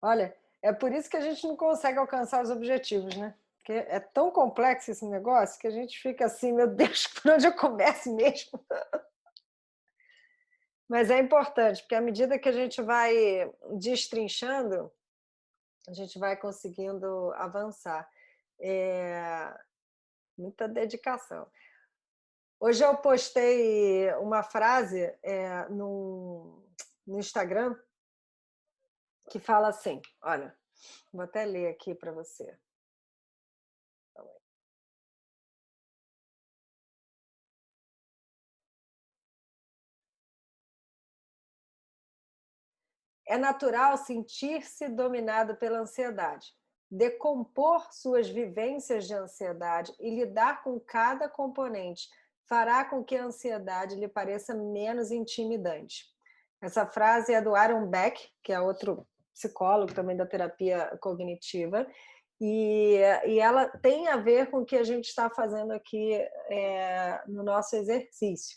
Olha, é por isso que a gente não consegue alcançar os objetivos, né? Porque é tão complexo esse negócio que a gente fica assim, meu Deus, por onde eu começo mesmo? Mas é importante, porque à medida que a gente vai destrinchando, a gente vai conseguindo avançar. É, muita dedicação. Hoje eu postei uma frase no Instagram que fala assim, olha, vou até ler aqui para você. É natural sentir-se dominado pela ansiedade. Decompor suas vivências de ansiedade e lidar com cada componente fará com que a ansiedade lhe pareça menos intimidante. Essa frase é do Aaron Beck, que é outro psicólogo também da terapia cognitiva, e ela tem a ver com o que a gente está fazendo aqui no nosso exercício,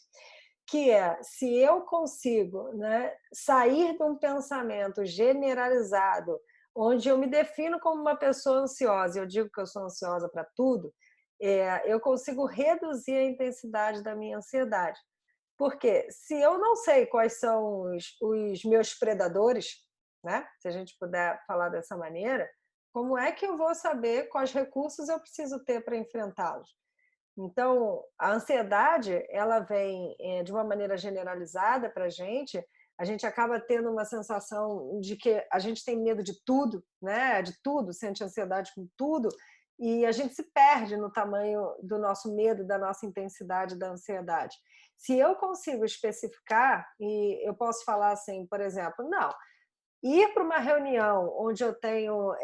que é, se eu consigo, né, sair de um pensamento generalizado, onde eu me defino como uma pessoa ansiosa, eu digo que eu sou ansiosa para tudo, eu consigo reduzir a intensidade da minha ansiedade. Porque se eu não sei quais são os meus predadores, né, se a gente puder falar dessa maneira, como é que eu vou saber quais recursos eu preciso ter para enfrentá-los? Então, a ansiedade, ela vem de uma maneira generalizada para a gente acaba tendo uma sensação de que a gente tem medo de tudo, né? De tudo, sente ansiedade com tudo, e a gente se perde no tamanho do nosso medo, da nossa intensidade da ansiedade. Se eu consigo especificar, e eu posso falar assim, por exemplo, não, ir para uma reunião onde eu tenho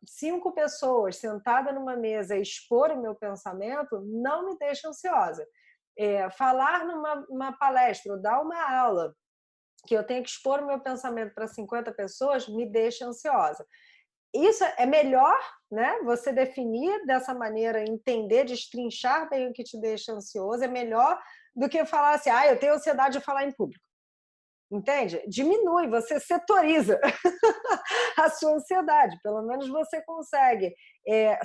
5 pessoas sentadas numa mesa e expor o meu pensamento não me deixa ansiosa. Falar numa palestra, ou dar uma aula, que eu tenho que expor o meu pensamento para 50 pessoas, me deixa ansiosa. Isso é melhor, né? Você definir dessa maneira, entender, destrinchar bem o que te deixa ansioso, é melhor do que falar assim, ah, eu tenho ansiedade de falar em público. Entende? Diminui, você setoriza a sua ansiedade. Pelo menos você consegue,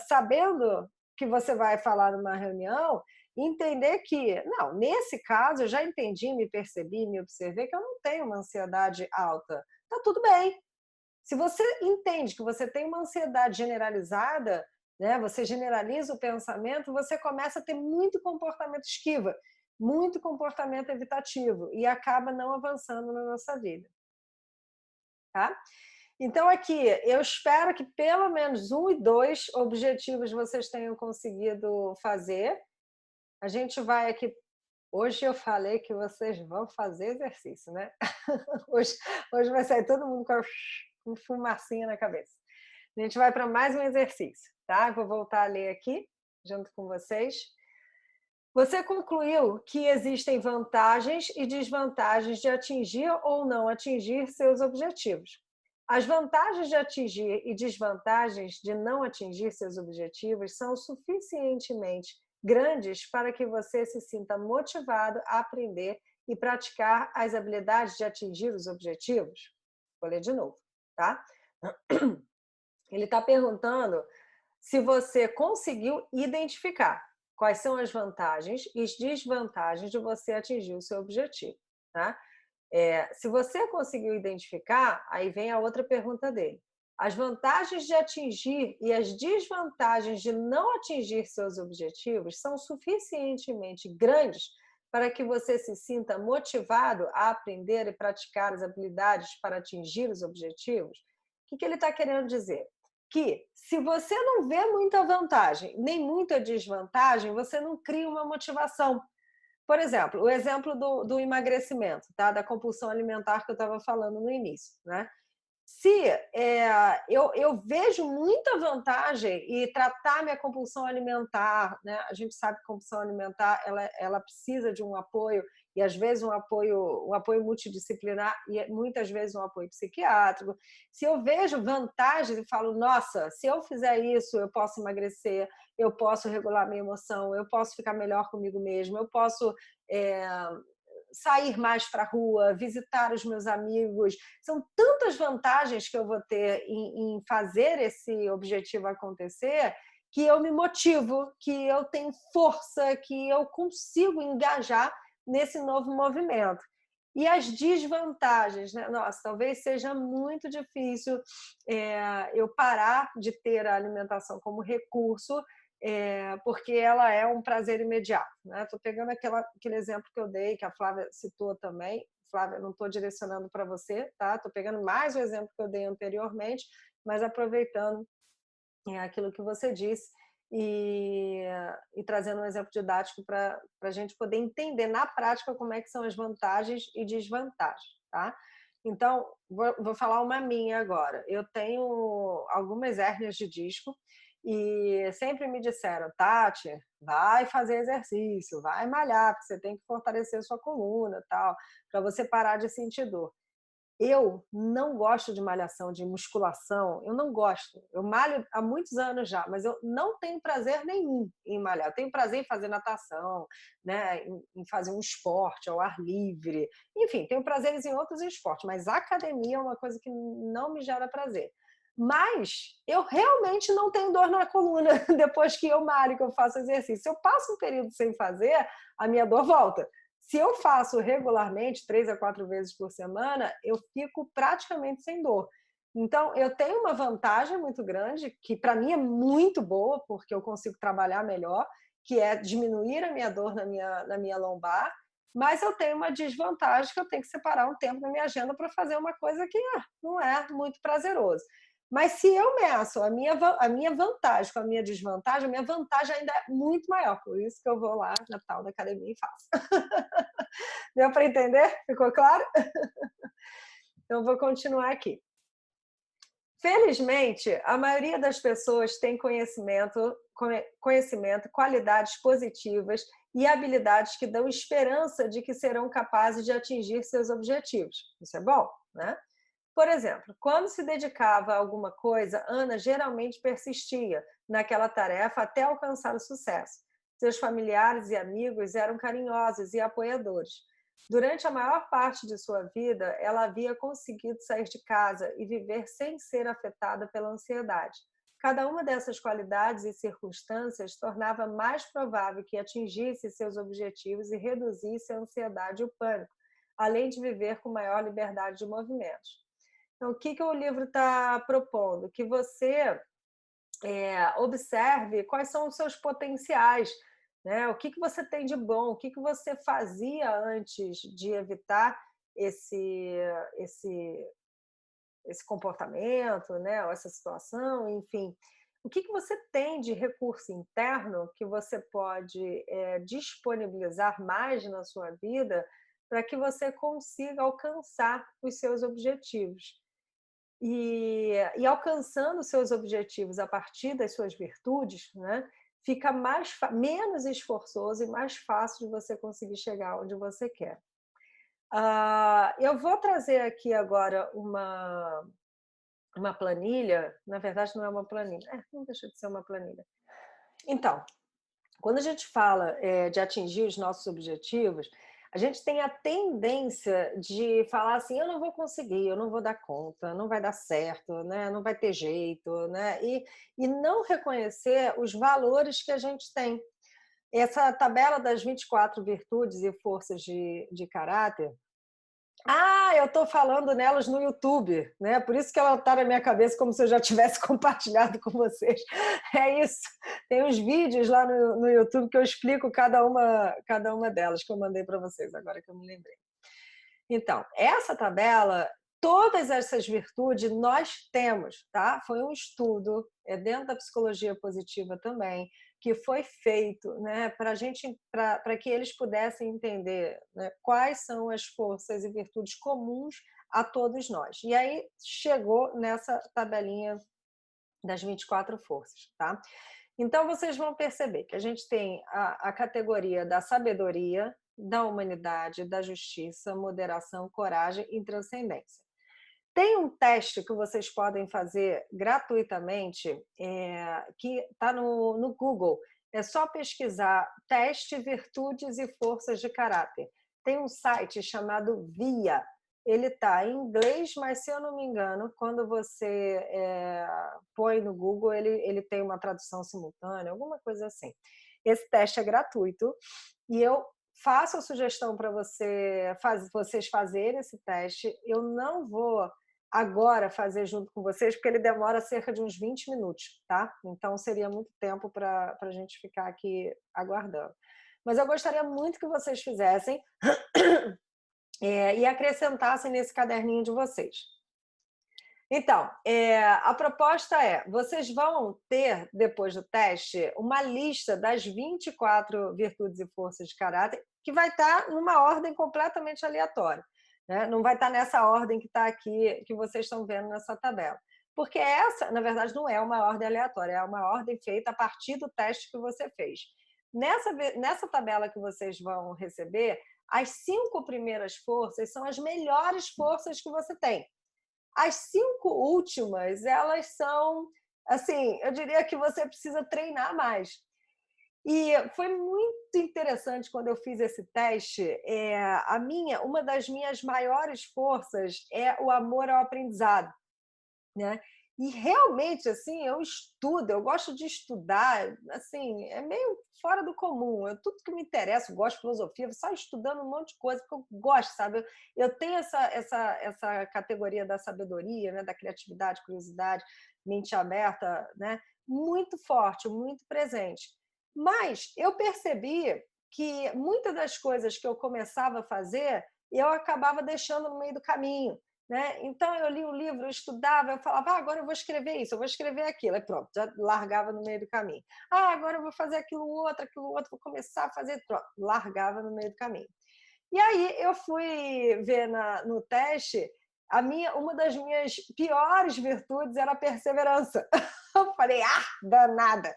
sabendo que você vai falar numa reunião, entender que, não, nesse caso eu já entendi, me percebi, me observei que eu não tenho uma ansiedade alta. Tá tudo bem. Se você entende que você tem uma ansiedade generalizada, né, você generaliza o pensamento, você começa a ter muito comportamento esquiva, muito comportamento evitativo e acaba não avançando na nossa vida, tá? Então aqui, eu espero que pelo menos 1 e 2 objetivos vocês tenham conseguido fazer. A gente vai aqui hoje eu falei que vocês vão fazer exercício, né? Hoje, hoje vai sair todo mundo com fumacinha na cabeça. A gente vai para mais um exercício, tá? Eu vou voltar a ler aqui, junto com vocês. Você concluiu que existem vantagens e desvantagens de atingir ou não atingir seus objetivos. As vantagens de atingir e desvantagens de não atingir seus objetivos são suficientemente grandes para que você se sinta motivado a aprender e praticar as habilidades de atingir os objetivos? Vou ler de novo, tá? Ele está perguntando se você conseguiu identificar quais são as vantagens e as desvantagens de você atingir o seu objetivo, tá? Se você conseguiu identificar, aí vem a outra pergunta dele. As vantagens de atingir e as desvantagens de não atingir seus objetivos são suficientemente grandes para que você se sinta motivado a aprender e praticar as habilidades para atingir os objetivos? O que ele está querendo dizer? Que se você não vê muita vantagem nem muita desvantagem, você não cria uma motivação. Por exemplo, o exemplo do emagrecimento, tá? Da compulsão alimentar que eu estava falando no início, né? Se eu vejo muita vantagem e tratar minha compulsão alimentar, né? A gente sabe que a compulsão alimentar ela precisa de um apoio, e às vezes um apoio multidisciplinar e muitas vezes um apoio psiquiátrico. Se eu vejo vantagens e falo, nossa, se eu fizer isso, eu posso emagrecer, eu posso regular minha emoção, eu posso ficar melhor comigo mesmo, eu posso é, sair mais para a rua, visitar os meus amigos. São tantas vantagens que eu vou ter em fazer esse objetivo acontecer, que eu me motivo, que eu tenho força, que eu consigo engajar nesse novo movimento. E as desvantagens, né? Nossa, talvez seja muito difícil eu parar de ter a alimentação como recurso, porque ela é um prazer imediato. Estou pegando aquele exemplo que eu dei, que a Flávia citou também. Flávia, não estou direcionando para você, tá? Estou pegando mais o exemplo que eu dei anteriormente, mas aproveitando aquilo que você disse e trazendo um exemplo didático para a gente poder entender na prática como é que são as vantagens e desvantagens, tá? Então, vou falar uma minha agora. Eu tenho algumas hérnias de disco e sempre me disseram, Tati, vai fazer exercício, vai malhar, porque você tem que fortalecer sua coluna, tal, para você parar de sentir dor. Eu não gosto de malhação, de musculação, eu não gosto. Eu malho há muitos anos já, mas eu não tenho prazer nenhum em malhar. Eu tenho prazer em fazer natação, né, em fazer um esporte ao ar livre. Enfim, tenho prazeres em outros esportes, mas a academia é uma coisa que não me gera prazer. Mas eu realmente não tenho dor na coluna depois que eu malho, que eu faço exercício. Se eu passo um período sem fazer, a minha dor volta. Se eu faço regularmente, 3 a 4 vezes por semana, eu fico praticamente sem dor. Então, eu tenho uma vantagem muito grande, que para mim é muito boa, porque eu consigo trabalhar melhor, que é diminuir a minha dor na minha lombar, mas eu tenho uma desvantagem que eu tenho que separar um tempo na minha agenda para fazer uma coisa que não é muito prazeroso. Mas se eu meço a minha vantagem com a minha desvantagem, a minha vantagem ainda é muito maior. Por isso que eu vou lá na tal da academia e faço. Deu para entender? Ficou claro? Então, vou continuar aqui. Felizmente, a maioria das pessoas tem conhecimento, qualidades positivas e habilidades que dão esperança de que serão capazes de atingir seus objetivos. Isso é bom, né? Por exemplo, quando se dedicava a alguma coisa, Ana geralmente persistia naquela tarefa até alcançar o sucesso. Seus familiares e amigos eram carinhosos e apoiadores. Durante a maior parte de sua vida, ela havia conseguido sair de casa e viver sem ser afetada pela ansiedade. Cada uma dessas qualidades e circunstâncias tornava mais provável que atingisse seus objetivos e reduzisse a ansiedade e o pânico, além de viver com maior liberdade de movimentos. Então, o que o livro está propondo? Que você observe quais são os seus potenciais, né? O que você tem de bom, o que você fazia antes de evitar esse comportamento, né? Ou essa situação, enfim. O que você tem de recurso interno que você pode disponibilizar mais na sua vida para que você consiga alcançar os seus objetivos? E alcançando seus objetivos a partir das suas virtudes, né, fica menos esforçoso e mais fácil de você conseguir chegar onde você quer. Eu vou trazer aqui agora uma planilha, na verdade não é uma planilha, não deixa de ser uma planilha. Então, quando a gente fala de atingir os nossos objetivos, a gente tem a tendência de falar assim, eu não vou conseguir, eu não vou dar conta, não vai dar certo, né? Não vai ter jeito, né? E não reconhecer os valores que a gente tem. Essa tabela das 24 virtudes e forças de caráter, eu estou falando nelas no YouTube, né? Por isso que ela está na minha cabeça como se eu já tivesse compartilhado com vocês. É isso. Tem uns vídeos lá no YouTube que eu explico cada uma delas que eu mandei para vocês, agora que eu me lembrei. Então, essa tabela, todas essas virtudes nós temos, tá? Foi um estudo, dentro da psicologia positiva também, que foi feito, né, para que eles pudessem entender, né, quais são as forças e virtudes comuns a todos nós. E aí chegou nessa tabelinha das 24 forças, tá? Então vocês vão perceber que a gente tem a categoria da sabedoria, da humanidade, da justiça, moderação, coragem e transcendência. Tem um teste que vocês podem fazer gratuitamente, que está no Google. É só pesquisar teste, virtudes e forças de caráter. Tem um site chamado Via. Ele está em inglês, mas se eu não me engano, quando você põe no Google, ele tem uma tradução simultânea, alguma coisa assim. Esse teste é gratuito e eu faço a sugestão para vocês fazerem esse teste. Eu não vou agora fazer junto com vocês, porque ele demora cerca de uns 20 minutos, tá? Então seria muito tempo para a gente ficar aqui aguardando. Mas eu gostaria muito que vocês fizessem e acrescentassem nesse caderninho de vocês. Então, a proposta é, vocês vão ter, depois do teste, uma lista das 24 virtudes e forças de caráter, que vai estar numa ordem completamente aleatória, né? Não vai estar nessa ordem que está aqui, que vocês estão vendo nessa tabela. Porque essa, na verdade, não é uma ordem aleatória, é uma ordem feita a partir do teste que você fez. Nessa tabela que vocês vão receber, as 5 primeiras forças são as melhores forças que você tem. As 5 últimas, elas são, assim, eu diria que você precisa treinar mais. E foi muito interessante quando eu fiz esse teste. Uma das minhas maiores forças é o amor ao aprendizado, né? E realmente, assim, eu estudo, eu gosto de estudar, assim, é meio fora do comum. Tudo que me interessa, eu gosto de filosofia, eu saio estudando um monte de coisa, porque eu gosto, sabe? Eu tenho essa categoria da sabedoria, né? Da criatividade, curiosidade, mente aberta, né? Muito forte, muito presente. Mas eu percebi que muitas das coisas que eu começava a fazer, eu acabava deixando no meio do caminho. Né? Então, eu li o livro, eu estudava, eu falava, agora eu vou escrever isso, eu vou escrever aquilo, aí pronto, já largava no meio do caminho. Agora eu vou fazer aquilo outro, vou começar a fazer, pronto, largava no meio do caminho. E aí eu fui ver no teste, uma das minhas piores virtudes era a perseverança. Eu falei, danada!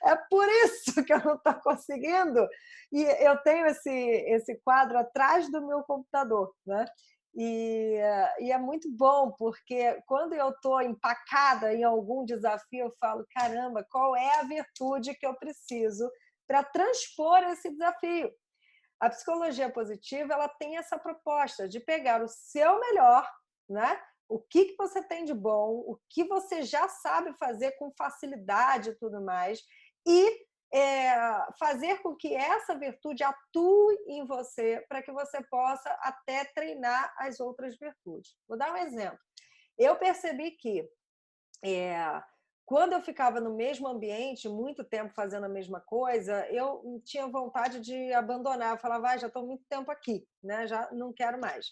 É por isso que eu não estou conseguindo. E eu tenho esse quadro atrás do meu computador, né? E é muito bom, porque quando eu estou empacada em algum desafio, eu falo, caramba, qual é a virtude que eu preciso para transpor esse desafio? A psicologia positiva, ela tem essa proposta de pegar o seu melhor, né? O que você tem de bom, o que você já sabe fazer com facilidade e tudo mais, e fazer com que essa virtude atue em você para que você possa até treinar as outras virtudes. Vou dar um exemplo. Eu percebi que quando eu ficava no mesmo ambiente, muito tempo fazendo a mesma coisa, eu tinha vontade de abandonar. Eu falava, já estou muito tempo aqui, né? Já não quero mais.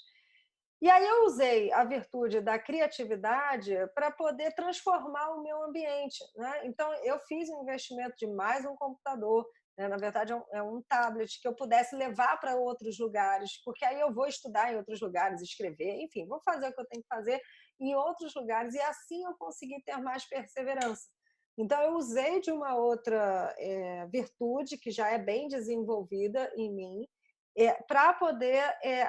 E aí eu usei a virtude da criatividade para poder transformar o meu ambiente, né? Então, eu fiz um investimento de mais um computador, né? Na verdade, é um tablet que eu pudesse levar para outros lugares, porque aí eu vou estudar em outros lugares, escrever, enfim, vou fazer o que eu tenho que fazer em outros lugares, e assim eu consegui ter mais perseverança. Então, eu usei de uma outra virtude que já é bem desenvolvida em mim, para poder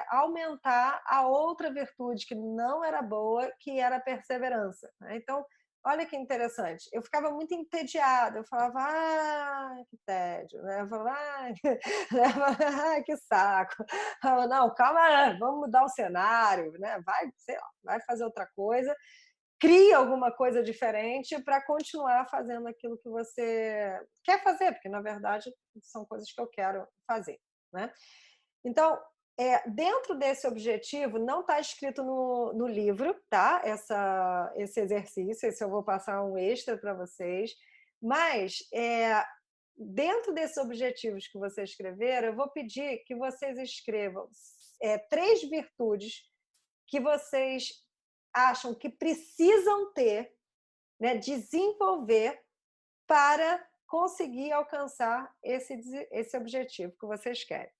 aumentar a outra virtude que não era boa, que era a perseverança. Né? Então, olha que interessante. Eu ficava muito entediada, eu falava, que tédio, né? Eu falava, que saco. Eu falava, não, calma, vamos mudar o cenário, né? Vai, sei lá, vai fazer outra coisa, cria alguma coisa diferente para continuar fazendo aquilo que você quer fazer, porque, na verdade, são coisas que eu quero fazer, né? Então, dentro desse objetivo, não está escrito no livro, tá? Esse exercício, esse eu vou passar um extra para vocês, mas dentro desses objetivos que vocês escreveram, eu vou pedir que vocês escrevam 3 virtudes que vocês acham que precisam ter, né, desenvolver para conseguir alcançar esse objetivo que vocês querem.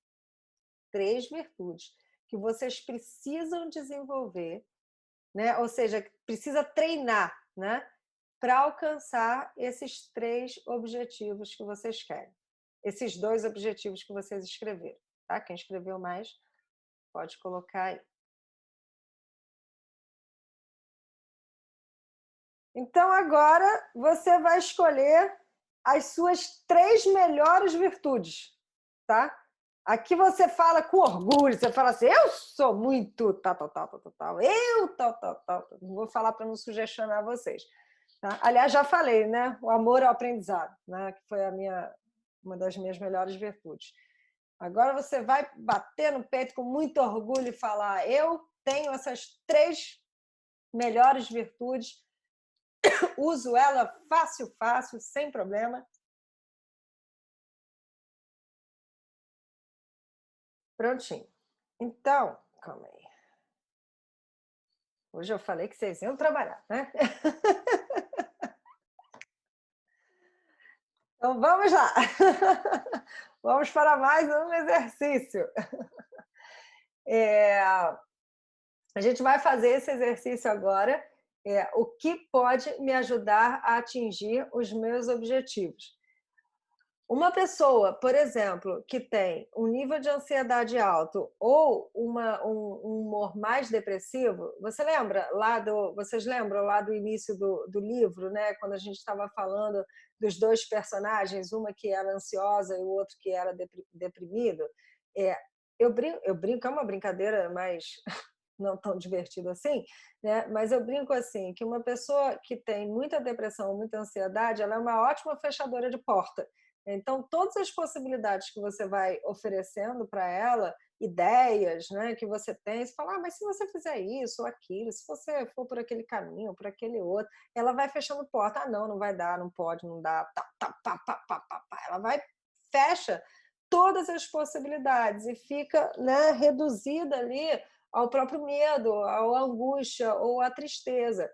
3 virtudes que vocês precisam desenvolver, né? Ou seja, precisa treinar, né? Para alcançar esses 3 objetivos que vocês querem. Esses 2 objetivos que vocês escreveram, tá? Quem escreveu mais, pode colocar aí. Então, agora você vai escolher as suas 3 melhores virtudes, tá? Aqui você fala com orgulho, você fala assim, eu sou muito tal, tal, tal, tal, tal, tal, eu tal, tal, tal. Não vou falar para não sugestionar vocês. Tá? Aliás, já falei, né? O amor ao aprendizado, né? Que foi uma das minhas melhores virtudes. Agora você vai bater no peito com muito orgulho e falar, eu tenho essas 3 melhores virtudes, uso ela fácil, fácil, sem problema. Prontinho. Então, calma aí. Hoje eu falei que vocês iam trabalhar, né? Então vamos lá. Vamos para mais um exercício. A gente vai fazer esse exercício agora. O que pode me ajudar a atingir os meus objetivos? Uma pessoa, por exemplo, que tem um nível de ansiedade alto ou um humor mais depressivo, vocês lembram lá do início do livro, né? Quando a gente estava falando dos 2 personagens, uma que era ansiosa e o outro que era deprimido? É, eu brinco, é uma brincadeira, mas não tão divertido assim, né? Mas eu brinco assim, que uma pessoa que tem muita depressão, muita ansiedade, ela é uma ótima fechadora de porta. Então, todas as possibilidades que você vai oferecendo para ela, ideias, né, que você tem, você fala, mas se você fizer isso ou aquilo, se você for por aquele caminho, por aquele outro, ela vai fechando porta. Ah, não, não vai dar, não pode, não dá, tá, tá, pá, pá, pá, pá, pá. Ela vai, fecha todas as possibilidades e fica, né, reduzida ali ao próprio medo, à angústia ou à tristeza.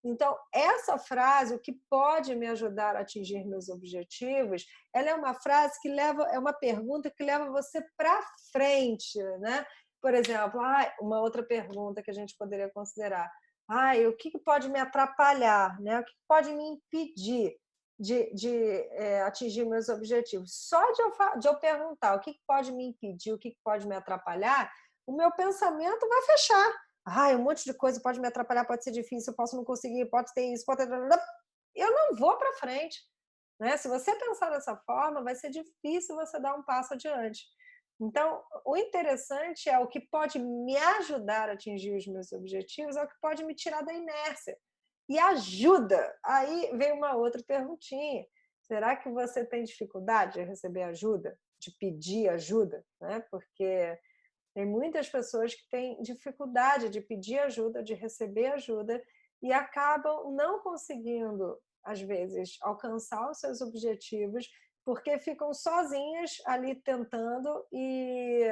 Então, essa frase, o que pode me ajudar a atingir meus objetivos, ela é uma frase que leva, é uma pergunta que leva você para frente, né? Por exemplo, uma outra pergunta que a gente poderia considerar: o que pode me atrapalhar, né? O que pode me impedir de atingir meus objetivos? Só de eu perguntar o que pode me impedir, o que pode me atrapalhar, o meu pensamento vai fechar. Um monte de coisa pode me atrapalhar, pode ser difícil, eu posso não conseguir, pode ter isso, pode ter... Eu não vou para frente. Né? Se você pensar dessa forma, vai ser difícil você dar um passo adiante. Então, o interessante é o que pode me ajudar a atingir os meus objetivos, é o que pode me tirar da inércia. E ajuda. Aí vem uma outra perguntinha. Será que você tem dificuldade de receber ajuda? De pedir ajuda? Né? Porque tem muitas pessoas que têm dificuldade de pedir ajuda, de receber ajuda e acabam não conseguindo, às vezes, alcançar os seus objetivos porque ficam sozinhas ali tentando e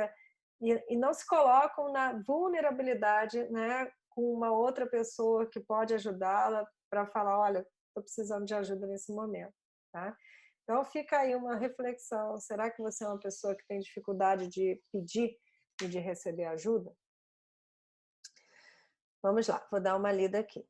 não se colocam na vulnerabilidade, né, com uma outra pessoa que pode ajudá-la para falar, olha, estou precisando de ajuda nesse momento, tá? Então fica aí uma reflexão, será que você é uma pessoa que tem dificuldade de pedir e de receber ajuda? Vamos lá, vou dar uma lida aqui.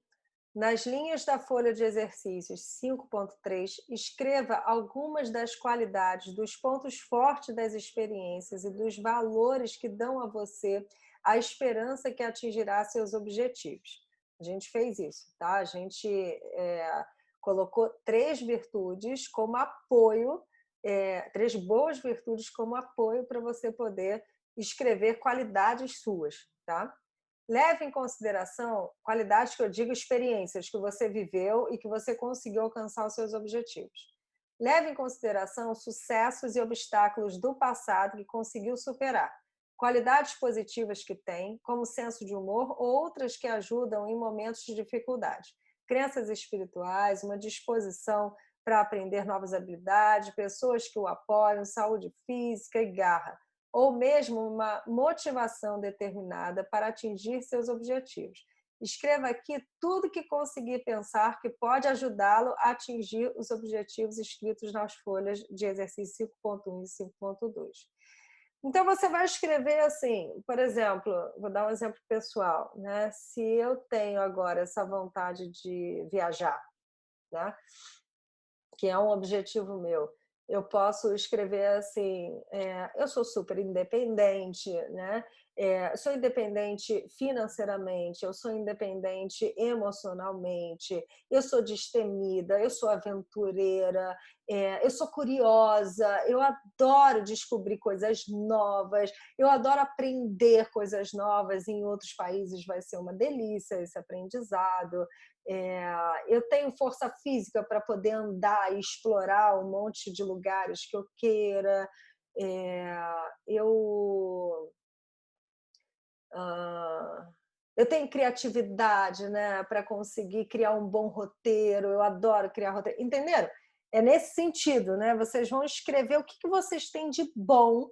Nas linhas da folha de exercícios 5.3, escreva algumas das qualidades, dos pontos fortes das experiências e dos valores que dão a você a esperança que atingirá seus objetivos. A gente fez isso, tá? A gente colocou 3 virtudes como apoio, 3 boas virtudes como apoio para você poder escrever qualidades suas, tá? Leve em consideração qualidades que eu digo, experiências que você viveu e que você conseguiu alcançar os seus objetivos. Leve em consideração sucessos e obstáculos do passado que conseguiu superar. Qualidades positivas que tem, como senso de humor, ou outras que ajudam em momentos de dificuldade. Crenças espirituais, uma disposição para aprender novas habilidades, pessoas que o apoiam, saúde física e garra, ou mesmo uma motivação determinada para atingir seus objetivos. Escreva aqui tudo que conseguir pensar que pode ajudá-lo a atingir os objetivos escritos nas folhas de exercício 5.1 e 5.2. Então, você vai escrever assim, por exemplo, vou dar um exemplo pessoal, né? Se eu tenho agora essa vontade de viajar, né? Que é um objetivo meu, eu posso escrever assim, eu sou super independente, né? Eu sou independente financeiramente, eu sou independente emocionalmente, eu sou destemida, eu sou aventureira, eu sou curiosa, eu adoro descobrir coisas novas, eu adoro aprender coisas novas. Em outros países vai ser uma delícia esse aprendizado. Eu tenho força física para poder andar e explorar um monte de lugares que eu queira. Eu ah, eu tenho criatividade, né, para conseguir criar um bom roteiro. Eu adoro criar roteiro. Entenderam? É nesse sentido, né? Vocês vão escrever o que que vocês têm de bom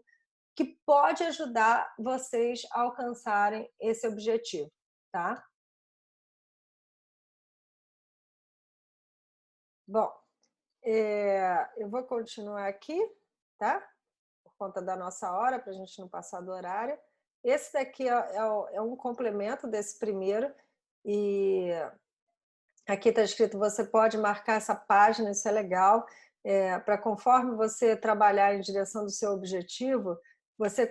que pode ajudar vocês a alcançarem esse objetivo, tá? Bom, eu vou continuar aqui, tá? Por conta da nossa hora, para a gente não passar do horário. Esse daqui é um complemento desse primeiro, e aqui está escrito: você pode marcar essa página, isso é legal, para conforme você trabalhar em direção do seu objetivo, você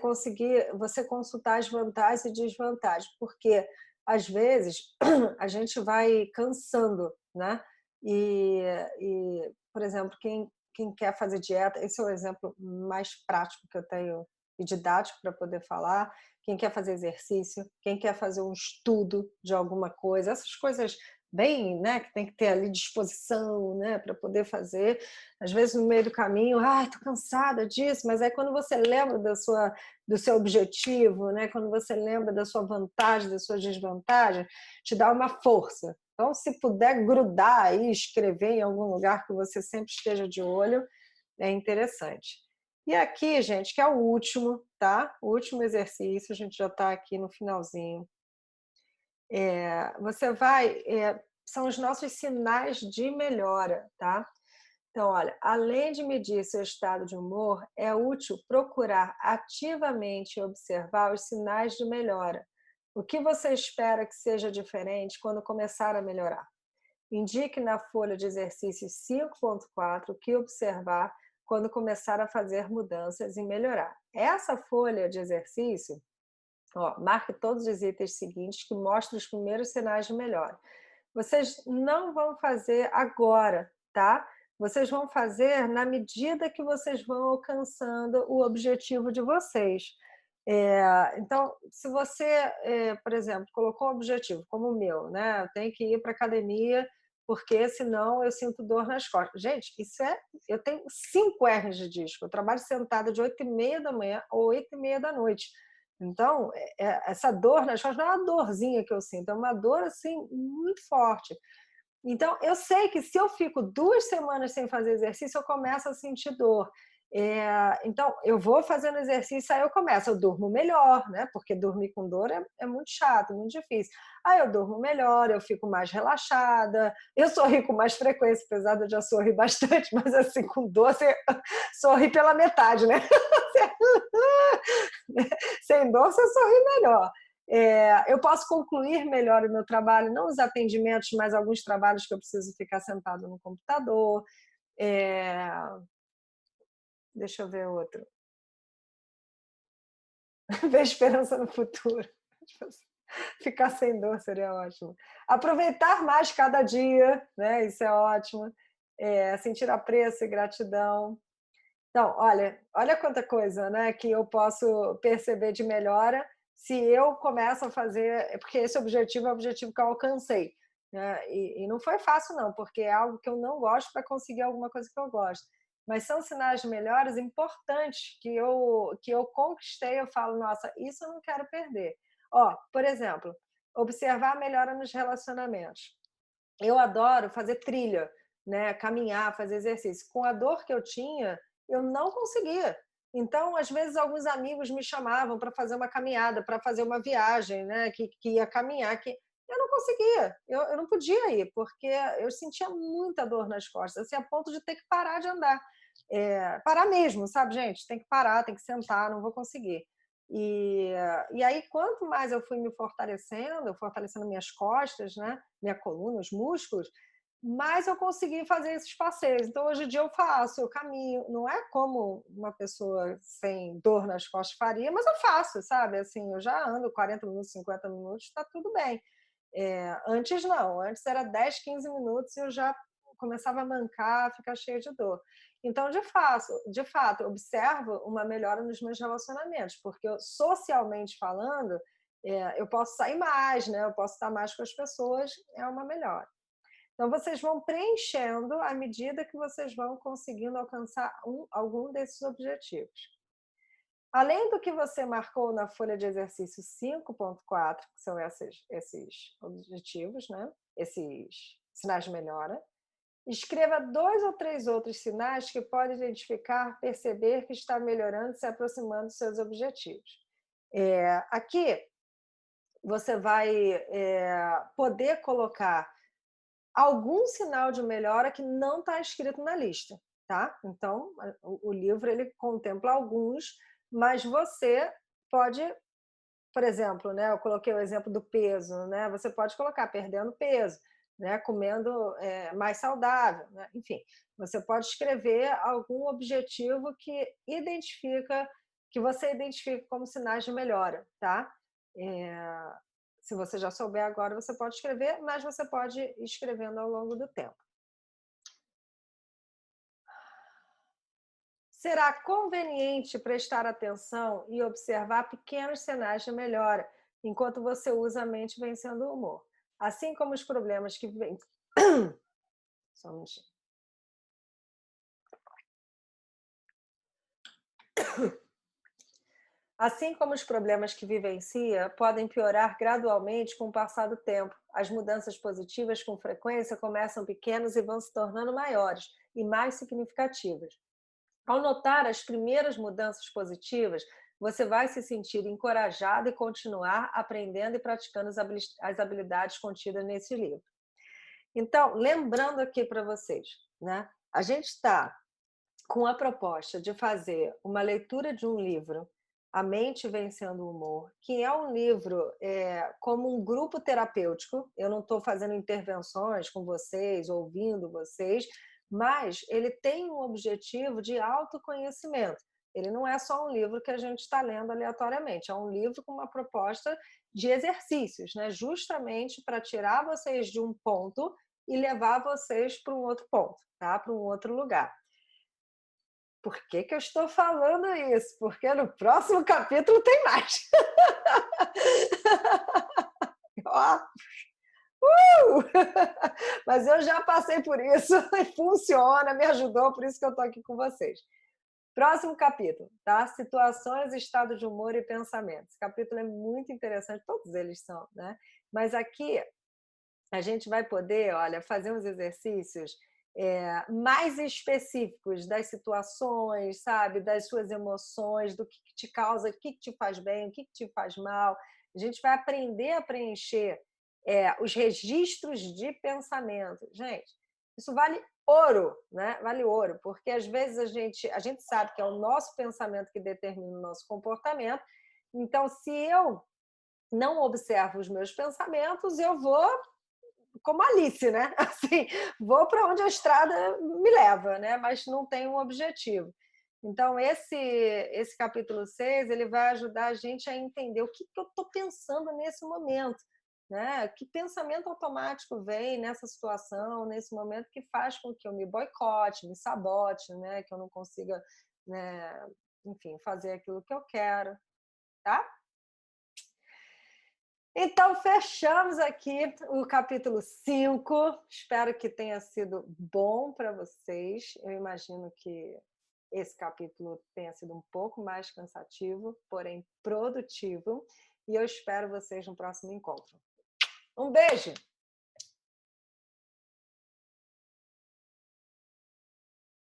consultar as vantagens e desvantagens, porque às vezes a gente vai cansando, né? E, por exemplo, quem quer fazer dieta, esse é o exemplo mais prático que eu tenho e didático para poder falar. Quem quer fazer exercício, quem quer fazer um estudo de alguma coisa, essas coisas bem, né, que tem que ter ali disposição, né, para poder fazer. Às vezes no meio do caminho, ai, tô cansada disso, mas aí quando você lembra do seu objetivo, né, quando você lembra da sua vantagem, da sua desvantagem, te dá uma força. Então, se puder grudar aí, escrever em algum lugar que você sempre esteja de olho, é interessante. E aqui, gente, que é o último, tá? O último exercício, a gente já está aqui no finalzinho. Você vai, são os nossos sinais de melhora, tá? Então, olha, além de medir seu estado de humor, é útil procurar ativamente observar os sinais de melhora. O que você espera que seja diferente quando começar a melhorar? Indique na folha de exercícios 5.4 o que observar quando começar a fazer mudanças e melhorar. Essa folha de exercício, ó, marque todos os itens seguintes que mostram os primeiros sinais de melhora. Vocês não vão fazer agora, tá? Vocês vão fazer na medida que vocês vão alcançando o objetivo de vocês. Então, se você, por exemplo, colocou um objetivo como o meu, né? Eu tenho que ir para a academia porque senão eu sinto dor nas costas. Gente, eu tenho 5 hernias de disco. Eu trabalho sentada de 8h30 da manhã a 8h30 da noite. Então, essa dor nas costas não é uma dorzinha que eu sinto, é uma dor assim muito forte. Então, eu sei que se eu fico 2 semanas sem fazer exercício, eu começo a sentir dor. Então, eu vou fazendo exercício, aí eu começo, eu durmo melhor, né? Porque dormir com dor é muito chato, muito difícil. Aí eu durmo melhor, eu fico mais relaxada, eu sorrio com mais frequência, apesar de eu já sorrir bastante, mas assim, com dor, você sorri pela metade, né? Sem dor, você sorri melhor. Eu posso concluir melhor o meu trabalho, não os atendimentos, mas alguns trabalhos que eu preciso ficar sentado no computador. É, Deixa eu ver outro. Ver esperança no futuro. Ficar sem dor seria ótimo. Aproveitar mais cada dia, né? Isso é ótimo. Sentir apreço e gratidão. Então, olha quanta coisa, né, que eu posso perceber de melhora se eu começo a fazer, porque esse objetivo é o objetivo que eu alcancei, né? E não foi fácil não, porque é algo que eu não gosto para conseguir alguma coisa que eu gosto. Mas são sinais de melhoras importantes que eu conquistei, eu falo, nossa, isso eu não quero perder. Ó, por exemplo, observar a melhora nos relacionamentos. Eu adoro fazer trilha, né, caminhar, fazer exercício. Com a dor que eu tinha, eu não conseguia. Então, às vezes, alguns amigos me chamavam para fazer uma caminhada, para fazer uma viagem, né, que ia caminhar, que eu não conseguia, eu não podia ir, porque eu sentia muita dor nas costas, assim, a ponto de ter que parar de andar. Parar mesmo, sabe, gente? Tem que parar, tem que sentar, não vou conseguir. E, e aí, quanto mais eu fui me fortalecendo, fortalecendo minhas costas, né, minha coluna, os músculos, mas eu consegui fazer esses passeios. Então, hoje em dia eu faço, eu caminho. Não é como uma pessoa sem dor nas costas faria, mas eu faço, sabe? Assim, eu já ando 40 minutos, 50 minutos, está tudo bem. Antes não, antes era 10, 15 minutos e eu já começava a mancar, a ficar cheia de dor. Então, de fato, eu observo uma melhora nos meus relacionamentos, porque socialmente falando, eu posso sair mais, né? Eu posso estar mais com as pessoas, é uma melhora. Então, vocês vão preenchendo à medida que vocês vão conseguindo alcançar algum desses objetivos. Além do que você marcou na folha de exercício 5.4, que são esses objetivos, né? Esses sinais de melhora, escreva 2 ou 3 outros sinais que pode identificar, perceber que está melhorando, se aproximando dos seus objetivos. Aqui, você vai poder colocar algum sinal de melhora que não está escrito na lista, tá? Então, o livro ele contempla alguns, mas você pode, por exemplo, né, eu coloquei o exemplo do peso, né? Você pode colocar perdendo peso, né, comendo mais saudável, né? Enfim, você pode escrever algum objetivo que você identifica como sinais de melhora, tá? Se você já souber agora, você pode escrever, mas você pode ir escrevendo ao longo do tempo. Será conveniente prestar atenção e observar pequenos sinais de melhora, enquanto você usa a mente vencendo o humor. Assim como os problemas que vêm. Só um minutinho. Assim como os problemas que vivencia podem piorar gradualmente com o passar do tempo, as mudanças positivas com frequência começam pequenas e vão se tornando maiores e mais significativas. Ao notar as primeiras mudanças positivas, você vai se sentir encorajado e continuar aprendendo e praticando as habilidades contidas nesse livro. Então, lembrando aqui para vocês, né? A gente está com a proposta de fazer uma leitura de um livro, A Mente Vencendo o Humor, que é um livro como um grupo terapêutico. Eu não estou fazendo intervenções com vocês, ouvindo vocês, mas ele tem um objetivo de autoconhecimento. Ele não é só um livro que a gente está lendo aleatoriamente, é um livro com uma proposta de exercícios, né? Justamente para tirar vocês de um ponto e levar vocês para um outro ponto, tá? Para um outro lugar. Por que eu estou falando isso? Porque no próximo capítulo tem mais. Mas eu já passei por isso e funciona, me ajudou, por isso que eu estou aqui com vocês. Próximo capítulo, tá? Situações, estado de humor e pensamento. Esse capítulo é muito interessante, todos eles são, né? Mas aqui a gente vai poder, olha, fazer uns exercícios mais específicos das situações, sabe? Das suas emoções, do que te causa, o que te faz bem, o que te faz mal. A gente vai aprender a preencher os registros de pensamento. Gente, isso vale ouro, né? Vale ouro, porque às vezes a gente sabe que é o nosso pensamento que determina o nosso comportamento. Então, se eu não observo os meus pensamentos, eu vou como Alice, né? Assim, vou para onde a estrada me leva, né? Mas não tem um objetivo. Então, esse capítulo 6, ele vai ajudar a gente a entender o que eu estou pensando nesse momento, né? Que pensamento automático vem nessa situação, nesse momento, que faz com que eu me boicote, me sabote, né? Que eu não consiga, né? Enfim, fazer aquilo que eu quero, tá? Então, fechamos aqui o capítulo 5. Espero que tenha sido bom para vocês. Eu imagino que esse capítulo tenha sido um pouco mais cansativo, porém produtivo. E eu espero vocês no próximo encontro. Um beijo!